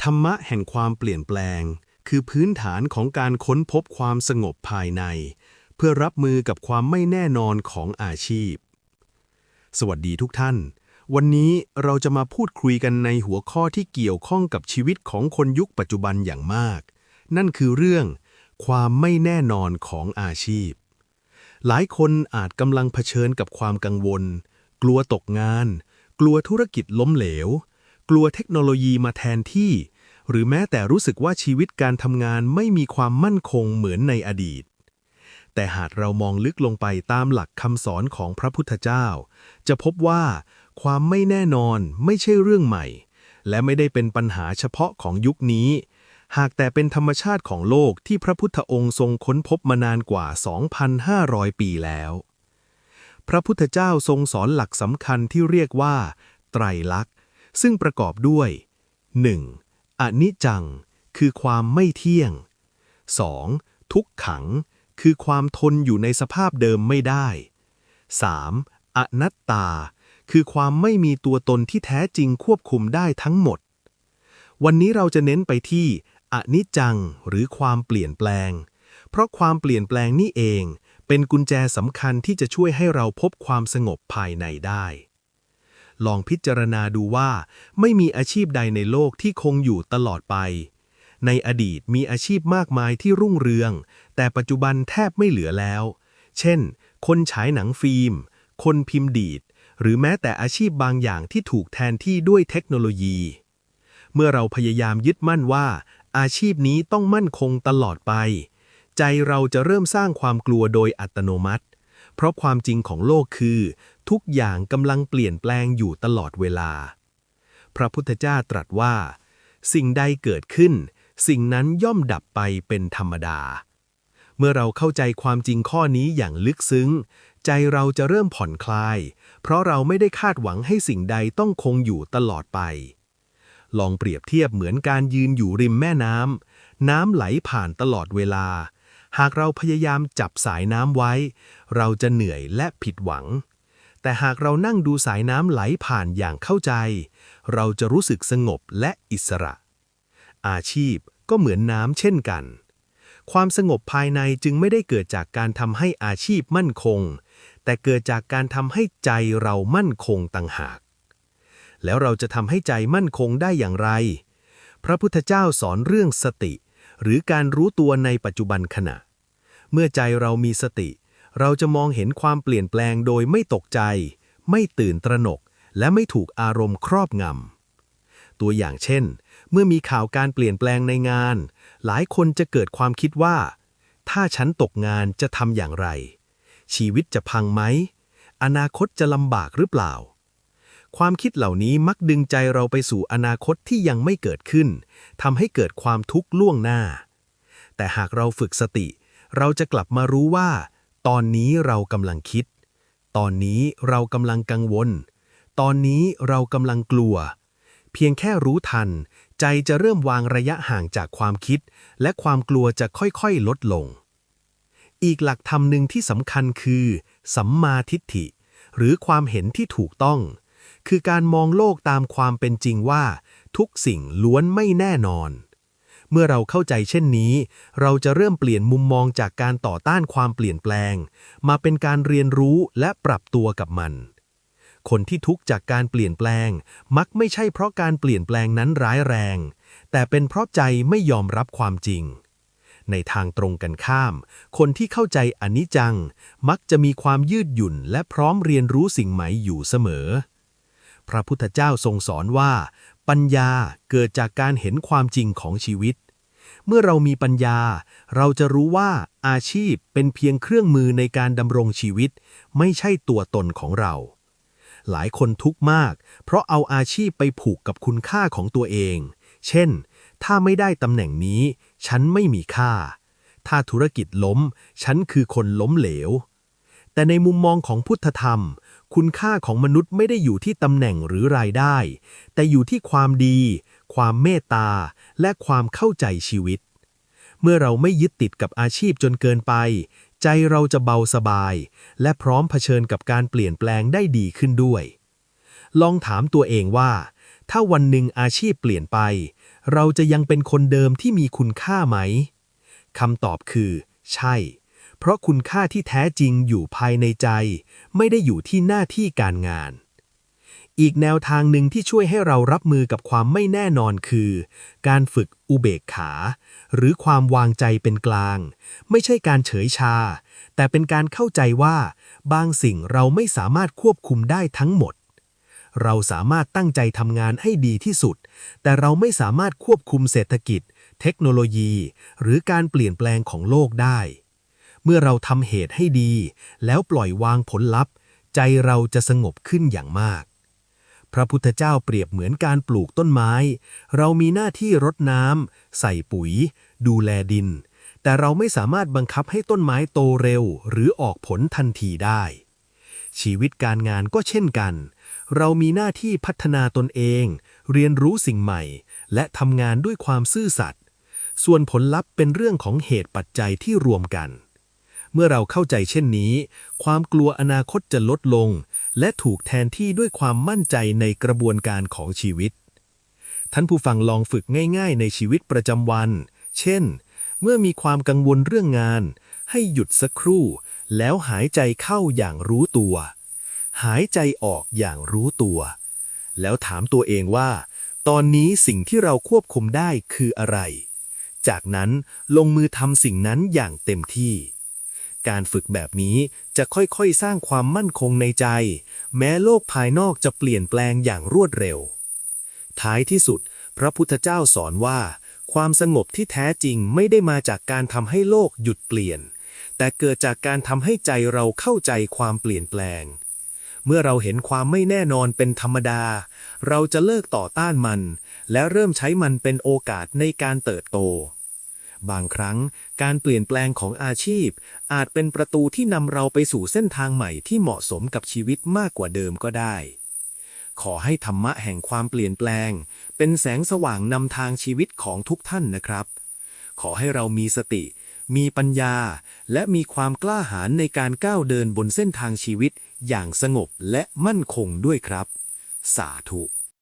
ธรรมะแห่งความเปลี่ยนแปลงคือพื้นฐานของการค้นพบความสงบภายในเพื่อรับมือกับความไม่แน่นอนของอาชีพสวัสดีทุกท่านวันนี้เราจะมาพูดคุยกันในหัวข้อที่เกี่ยวข้องกับชีวิตของคนยุคปัจจุบันอย่างมากนั่นคือเรื่องความไม่แน่นอนของอาชีพหลายคนอาจกำลังเผชิญกับความกังวลกลัวตกงานกลัวธุรกิจล้มเหลวกลัวเทคโนโลยีมาแทนที่หรือแม้แต่รู้สึกว่าชีวิตการทำงานไม่มีความมั่นคงเหมือนในอดีตแต่หากเรามองลึกลงไปตามหลักคำสอนของพระพุทธเจ้าจะพบว่าความไม่แน่นอนไม่ใช่เรื่องใหม่และไม่ได้เป็นปัญหาเฉพาะของยุคนี้หากแต่เป็นธรรมชาติของโลกที่พระพุทธองค์ทรงค้นพบมานานกว่า 2,500 ปีแล้วพระพุทธเจ้าทรงสอนหลักสำคัญที่เรียกว่าไตรลักษณ์ซึ่งประกอบด้วย 1. อนิจจังคือความไม่เที่ยง 2. ทุกขังคือความทนอยู่ในสภาพเดิมไม่ได้ 3. อนัตตาคือความไม่มีตัวตนที่แท้จริงควบคุมได้ทั้งหมดวันนี้เราจะเน้นไปที่อนิจจังหรือความเปลี่ยนแปลงเพราะความเปลี่ยนแปลงนี่เองเป็นกุญแจสำคัญที่จะช่วยให้เราพบความสงบภายในได้ลองพิจารณาดูว่าไม่มีอาชีพใดในโลกที่คงอยู่ตลอดไปในอดีตมีอาชีพมากมายที่รุ่งเรืองแต่ปัจจุบันแทบไม่เหลือแล้วเช่นคนฉายหนังฟิล์มคนพิมพ์ดีดหรือแม้แต่อาชีพบางอย่างที่ถูกแทนที่ด้วยเทคโนโลยีเมื่อเราพยายามยึดมั่นว่าอาชีพนี้ต้องมั่นคงตลอดไปใจเราจะเริ่มสร้างความกลัวโดยอัตโนมัติเพราะความจริงของโลกคือทุกอย่างกำลังเปลี่ยนแปลงอยู่ตลอดเวลาพระพุทธเจ้าตรัสว่าสิ่งใดเกิดขึ้นสิ่งนั้นย่อมดับไปเป็นธรรมดาเมื่อเราเข้าใจความจริงข้อนี้อย่างลึกซึ้งใจเราจะเริ่มผ่อนคลายเพราะเราไม่ได้คาดหวังให้สิ่งใดต้องคงอยู่ตลอดไปลองเปรียบเทียบเหมือนการยืนอยู่ริมแม่น้ำน้ำไหลผ่านตลอดเวลาหากเราพยายามจับสายน้ำไว้เราจะเหนื่อยและผิดหวังแต่หากเรานั่งดูสายน้ำไหลผ่านอย่างเข้าใจเราจะรู้สึกสงบและอิสระอาชีพก็เหมือนน้ำเช่นกันความสงบภายในจึงไม่ได้เกิดจากการทำให้อาชีพมั่นคงแต่เกิดจากการทำให้ใจเรามั่นคงต่างหากแล้วเราจะทำให้ใจมั่นคงได้อย่างไรพระพุทธเจ้าสอนเรื่องสติหรือการรู้ตัวในปัจจุบันขณะเมื่อใจเรามีสติเราจะมองเห็นความเปลี่ยนแปลงโดยไม่ตกใจไม่ตื่นตระหนกและไม่ถูกอารมณ์ครอบงำตัวอย่างเช่นเมื่อมีข่าวการเปลี่ยนแปลงในงานหลายคนจะเกิดความคิดว่าถ้าฉันตกงานจะทำอย่างไรชีวิตจะพังไหมอนาคตจะลำบากหรือเปล่าความคิดเหล่านี้มักดึงใจเราไปสู่อนาคตที่ยังไม่เกิดขึ้นทำให้เกิดความทุกข์ล่วงหน้าแต่หากเราฝึกสติเราจะกลับมารู้ว่าตอนนี้เรากำลังคิดตอนนี้เรากำลังกังวลตอนนี้เรากำลังกลัวเพียงแค่รู้ทันใจจะเริ่มวางระยะห่างจากความคิดและความกลัวจะค่อยๆลดลงอีกหลักธรรมหนึ่งที่สำคัญคือสัมมาทิฏฐิหรือความเห็นที่ถูกต้องคือการมองโลกตามความเป็นจริงว่าทุกสิ่งล้วนไม่แน่นอนเมื่อเราเข้าใจเช่นนี้เราจะเริ่มเปลี่ยนมุมมองจากการต่อต้านความเปลี่ยนแปลงมาเป็นการเรียนรู้และปรับตัวกับมันคนที่ทุกข์จากการเปลี่ยนแปลงมักไม่ใช่เพราะการเปลี่ยนแปลงนั้นร้ายแรงแต่เป็นเพราะใจไม่ยอมรับความจริงในทางตรงกันข้ามคนที่เข้าใจอนิจจังมักจะมีความยืดหยุ่นและพร้อมเรียนรู้สิ่งใหม่อยู่เสมอพระพุทธเจ้าทรงสอนว่าปัญญาเกิดจากการเห็นความจริงของชีวิตเมื่อเรามีปัญญาเราจะรู้ว่าอาชีพเป็นเพียงเครื่องมือในการดำรงชีวิตไม่ใช่ตัวตนของเราหลายคนทุกข์มากเพราะเอาอาชีพไปผูกกับคุณค่าของตัวเองเช่นถ้าไม่ได้ตำแหน่งนี้ฉันไม่มีค่าถ้าธุรกิจล้มฉันคือคนล้มเหลวแต่ในมุมมองของพุทธธรรมคุณค่าของมนุษย์ไม่ได้อยู่ที่ตำแหน่งหรือรายได้แต่อยู่ที่ความดีความเมตตาและความเข้าใจชีวิตเมื่อเราไม่ยึดติดกับอาชีพจนเกินไปใจเราจะเบาสบายและพร้อมเผชิญกับการเปลี่ยนแปลงได้ดีขึ้นด้วยลองถามตัวเองว่าถ้าวันหนึ่งอาชีพเปลี่ยนไป เราจะยังเป็นคนเดิมที่มีคุณค่าไหมคำตอบคือใช่เพราะคุณค่าที่แท้จริงอยู่ภายในใจไม่ได้อยู่ที่หน้าที่การงานอีกแนวทางหนึ่งที่ช่วยให้เรารับมือกับความไม่แน่นอนคือการฝึกอุเบกขาหรือความวางใจเป็นกลางไม่ใช่การเฉยชาแต่เป็นการเข้าใจว่าบางสิ่งเราไม่สามารถควบคุมได้ทั้งหมดเราสามารถตั้งใจทำงานให้ดีที่สุดแต่เราไม่สามารถควบคุมเศรษฐกิจเทคโนโลยีหรือการเปลี่ยนแปลงของโลกได้เมื่อเราทำเหตุให้ดีแล้วปล่อยวางผลลัพธ์ใจเราจะสงบขึ้นอย่างมากพระพุทธเจ้าเปรียบเหมือนการปลูกต้นไม้เรามีหน้าที่รดน้ำใส่ปุ๋ยดูแลดินแต่เราไม่สามารถบังคับให้ต้นไม้โตเร็วหรือออกผลทันทีได้ชีวิตการงานก็เช่นกันเรามีหน้าที่พัฒนาตนเองเรียนรู้สิ่งใหม่และทำงานด้วยความซื่อสัตย์ส่วนผลลัพธ์เป็นเรื่องของเหตุปัจจัยที่รวมกันเมื่อเราเข้าใจเช่นนี้ความกลัวอนาคตจะลดลงและถูกแทนที่ด้วยความมั่นใจในกระบวนการของชีวิตท่านผู้ฟังลองฝึกง่ายๆในชีวิตประจำวันเช่นเมื่อมีความกังวลเรื่องงานให้หยุดสักครู่แล้วหายใจเข้าอย่างรู้ตัวหายใจออกอย่างรู้ตัวแล้วถามตัวเองว่าตอนนี้สิ่งที่เราควบคุมได้คืออะไรจากนั้นลงมือทำสิ่งนั้นอย่างเต็มที่การฝึกแบบนี้จะค่อยๆสร้างความมั่นคงในใจแม้โลกภายนอกจะเปลี่ยนแปลงอย่างรวดเร็วท้ายที่สุดพระพุทธเจ้าสอนว่าความสงบที่แท้จริงไม่ได้มาจากการทำให้โลกหยุดเปลี่ยนแต่เกิดจากการทำให้ใจเราเข้าใจความเปลี่ยนแปลงเมื่อเราเห็นความไม่แน่นอนเป็นธรรมดาเราจะเลิกต่อต้านมันและเริ่มใช้มันเป็นโอกาสในการเติบโตบางครั้งการเปลี่ยนแปลงของอาชีพอาจเป็นประตูที่นำเราไปสู่เส้นทางใหม่ที่เหมาะสมกับชีวิตมากกว่าเดิมก็ได้ขอให้ธรรมะแห่งความเปลี่ยนแปลงเป็นแสงสว่างนำทางชีวิตของทุกท่านนะครับขอให้เรามีสติมีปัญญาและมีความกล้าหาญในการก้าวเดินบนเส้นทางชีวิตอย่างสงบและมั่นคงด้วยครับสาธุ